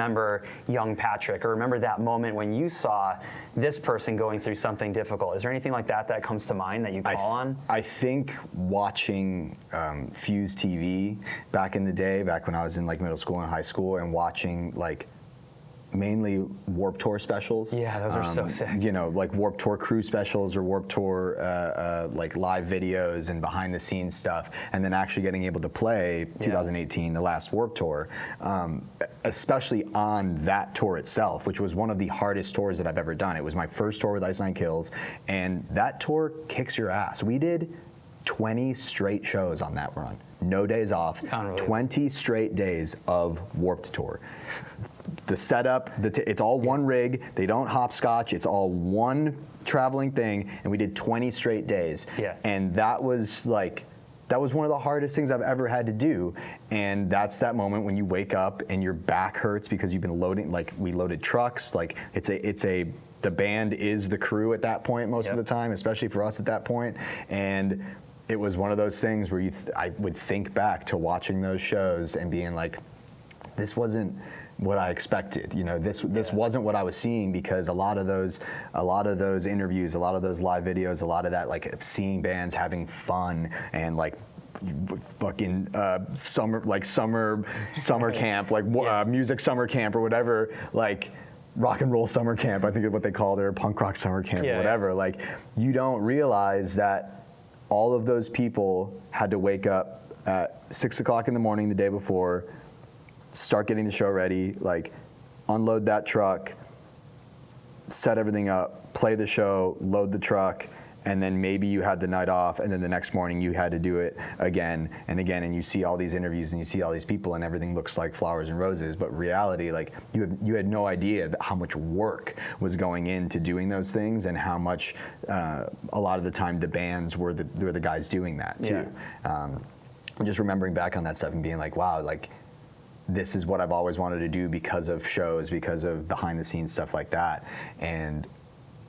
remember young Patrick, or remember that moment when you saw this person going through something difficult? Is there anything like that that comes to mind that you call on? I think watching Fuse TV back in the day, back when I was in like middle school and high school, and watching like mainly Warped Tour specials. Yeah, those are so sick. You know, like Warped Tour crew specials or Warped Tour like live videos and behind the scenes stuff, and then actually getting able to play 2018, the last Warped Tour, especially on that tour itself, which was one of the hardest tours that I've ever done. It was my first tour with Ice Nine Kills, and that tour kicks your ass. We did 20 straight shows on that run. No days off, 20 straight days of Warped Tour. The setup, it's all one rig. They don't hopscotch. It's all one traveling thing, and we did 20 straight days. Yeah. And that was like, that was one of the hardest things I've ever had to do. And that's that moment when you wake up and your back hurts because you've been loading, like we loaded trucks. Like the band is the crew at that point most of the time, especially for us at that point. And it was one of those things where I would think back to watching those shows and being like, this wasn't what I expected. You know, this wasn't what I was seeing, because a lot of those interviews, a lot of those live videos, a lot of that, like seeing bands having fun and like fucking summer camp, like music summer camp or whatever, like rock and roll summer camp, I think is what they call their punk rock summer camp or whatever. Like, you don't realize that all of those people had to wake up at 6 o'clock in the morning the day before, start getting the show ready, like unload that truck, set everything up, play the show, load the truck, and then maybe you had the night off, and then the next morning you had to do it again and again, and you see all these interviews and you see all these people and everything looks like flowers and roses, but reality, like you had no idea how much work was going into doing those things, and how much a lot of the time the bands were the guys doing that too. Just remembering back on that stuff and being like, wow, like this is what I've always wanted to do because of shows, because of behind the scenes stuff like that. And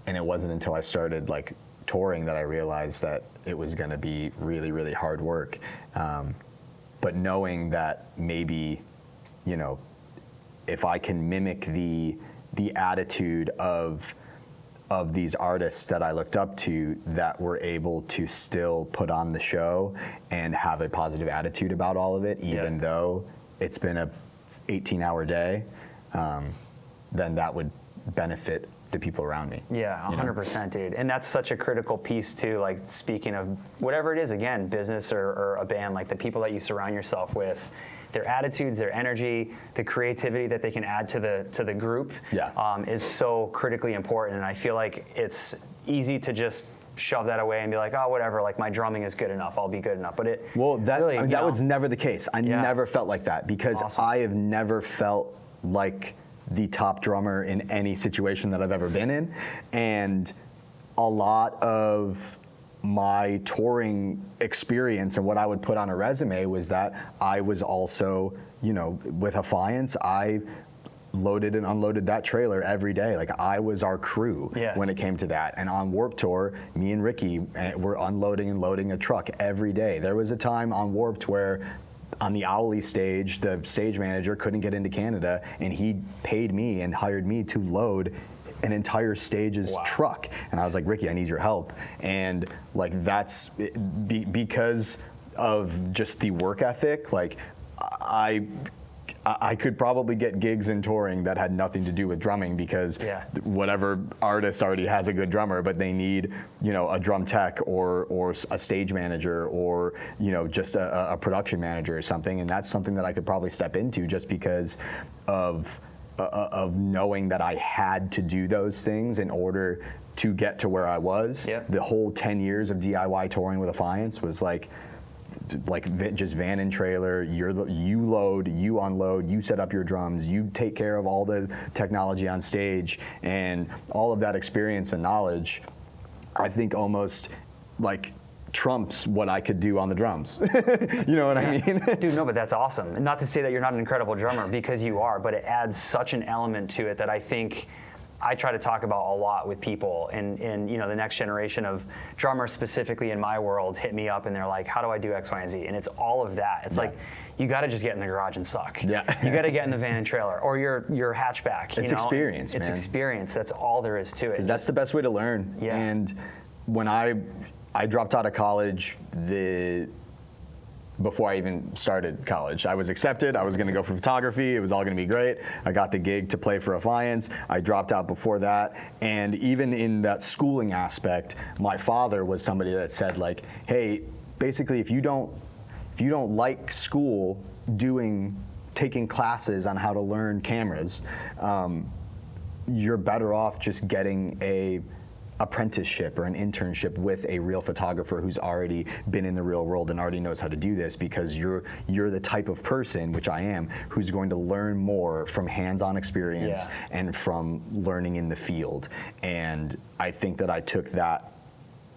it wasn't until I started like touring that I realized that it was going to be really, really hard work. But knowing that maybe, you know, if I can mimic the attitude of these artists that I looked up to that were able to still put on the show and have a positive attitude about all of it, even though it's been a 18-hour day, then that would benefit the people around me. Yeah, 100%, dude. And that's such a critical piece too, like speaking of whatever it is, again, business or a band, like the people that you surround yourself with, their attitudes, their energy, the creativity that they can add to the group is so critically important. And I feel like it's easy to just shove that away and be like, oh, whatever, like my drumming is good enough, I'll be good enough. But it really, that was never the case. I never felt like that, because I have never felt like the top drummer in any situation that I've ever been in. And a lot of my touring experience and what I would put on a resume was that I was also, you know, with Affiance, I loaded and unloaded that trailer every day. Like, I was our crew when it came to that. And on Warped Tour, me and Ricky were unloading and loading a truck every day. There was a time on Warped where on the Owly stage, the stage manager couldn't get into Canada, and he paid me and hired me to load an entire stage's truck. And I was like, Ricky, I need your help. And like, that's because of just the work ethic. Like, I could probably get gigs in touring that had nothing to do with drumming, because whatever artist already has a good drummer, but they need, you know, a drum tech or a stage manager or, you know, just a production manager or something. And that's something that I could probably step into just because of knowing that I had to do those things in order to get to where I was. The whole 10 years of DIY touring with Affiance was like just van and trailer. You load, you unload, you set up your drums, you take care of all the technology on stage, and all of that experience and knowledge, I think almost like trumps what I could do on the drums. You know what I mean? Dude, no, but that's awesome. And not to say that you're not an incredible drummer, because you are, but it adds such an element to it that I think I try to talk about a lot with people, and you know, the next generation of drummers specifically in my world hit me up and they're like, how do I do X, Y, and Z? And it's all of that. It's like, you got to just get in the garage and suck. Yeah. You got to get in the van and trailer or your hatchback. It's experience, It's man. experience. That's all there is to it. That's the best way to learn. Yeah. And when I dropped out of college, before I even started college, I was accepted. I was going to go for photography. It was all going to be great. I got the gig to play for Affiance. I dropped out before that. And even in that schooling aspect, my father was somebody that said, like, hey, basically, if you don't like school, taking classes on how to learn cameras, you're better off just getting a apprenticeship or an internship with a real photographer who's already been in the real world and already knows how to do this, because you're the type of person, which I am, who's going to learn more from hands-on experience and from learning in the field. And I think that I took that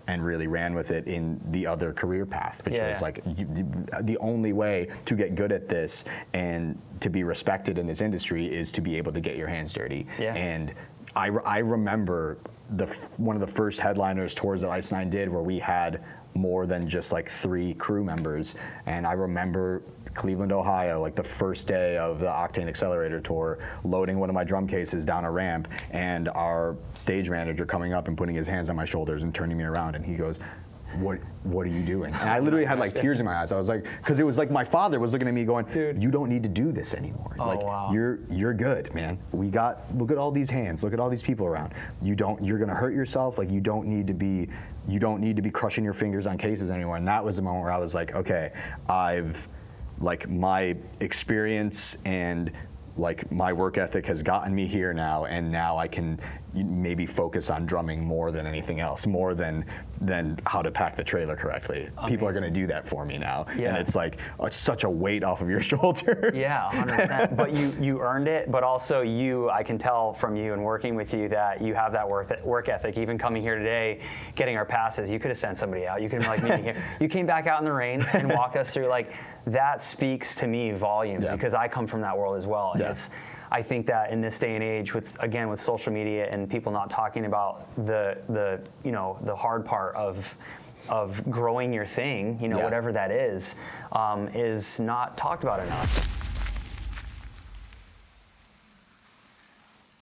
and really ran with it in the other career path, which was like the only way to get good at this and to be respected in this industry is to be able to get your hands dirty. And I remember one of the first headliners tours that Ice Nine did, where we had more than just like 3 crew members. And I remember Cleveland, Ohio, like the first day of the Octane Accelerator tour, loading one of my drum cases down a ramp, and our stage manager coming up and putting his hands on my shoulders and turning me around, and he goes, what are you doing? And I literally had like tears in my eyes. I was like, because it was like my father was looking at me going, dude, you don't need to do this anymore. You're good, man. Look at all these hands. Look at all these people around. You're gonna hurt yourself. Like you don't need to be crushing your fingers on cases anymore. And that was the moment where I was like, okay, my experience and like my work ethic has gotten me here now, and now I can maybe focus on drumming more than anything else, more than how to pack the trailer correctly. Amazing. People are going to do that for me now, and it's like it's such a weight off of your shoulders. Yeah, 100%. But you earned it, but also I can tell from you and working with you that you have that work ethic. Even coming here today, getting our passes, you could have sent somebody out. You could have been like, meeting here. You came back out in the rain and walked us through. Like that speaks to me volumes, because I come from that world as well. And I think that in this day and age, with social media and people not talking about the hard part of growing your thing, whatever that is not talked about enough.